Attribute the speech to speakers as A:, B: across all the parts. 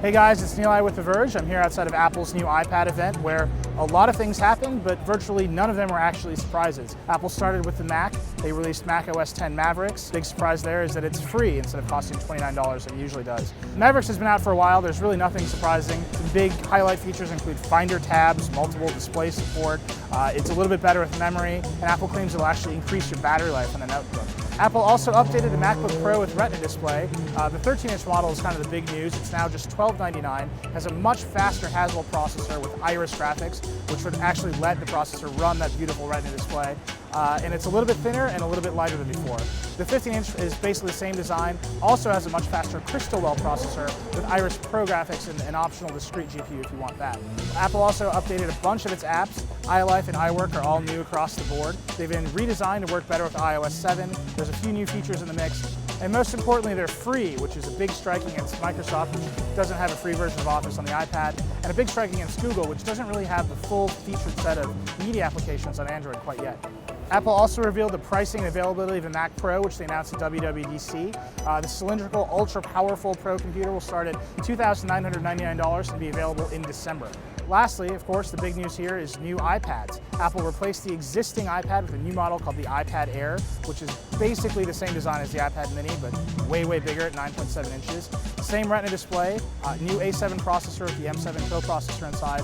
A: Hey guys, it's Nilay with The Verge. I'm here outside of Apple's new iPad event where a lot of things happened, but virtually none of them were actually surprises. Apple started with the Mac. They released Mac OS X Mavericks. Big surprise there is that it's free instead of costing $29 like it usually does. Mavericks has been out for a while. There's really nothing surprising. Some big highlight features include Finder tabs, multiple display support. It's a little bit better with memory, and Apple claims it'll actually increase your battery life on a notebook. Apple also updated the MacBook Pro with Retina display. The 13-inch model is kind of the big news. It's now just $12.99. It has a much faster Haswell processor with Iris graphics, which would actually let the processor run that beautiful Retina display. And it's a little bit thinner and a little bit lighter than before. The 15-inch is basically the same design, also has a much faster Crystalwell processor with Iris Pro graphics and an optional discrete GPU if you want that. Apple also updated a bunch of its apps. iLife and iWork are all new across the board. They've been redesigned to work better with iOS 7. There's a few new features in the mix. And most importantly, they're free, which is a big strike against Microsoft, which doesn't have a free version of Office on the iPad, and a big strike against Google, which doesn't really have the full featured set of media applications on Android quite yet. Apple also revealed the pricing and availability of the Mac Pro, which they announced at WWDC. The cylindrical, ultra-powerful Pro computer will start at $2,999 and be available in December. Lastly, of course, the big news here is new iPads. Apple replaced the existing iPad with a new model called the iPad Air, which is basically the same design as the iPad mini, but way bigger at 9.7 inches. Same Retina display, new A7 processor with the M7 co-processor inside.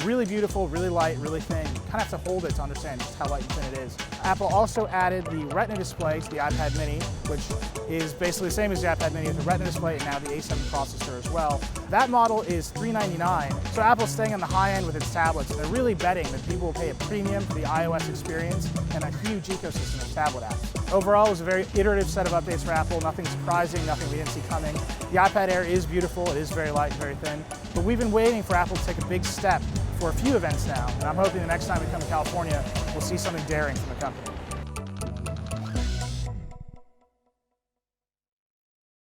A: Really beautiful, really light, really thin. You kind of have to hold it to understand just how light and thin it is. Apple also added the Retina display to the iPad mini, which is basically the same as the iPad mini with the Retina display and now the A7 processor as well. That model is $399, so Apple's staying on the high end with its tablets, and they're really betting that people will pay a premium for the iOS experience and a huge ecosystem of tablet apps. Overall, it was a very iterative set of updates for Apple, nothing surprising, nothing we didn't see coming. The iPad Air is beautiful, it is very light and very thin, but we've been waiting for Apple to take a big step for a few events now, and I'm hoping the next time we come to California, we'll see something daring from the company.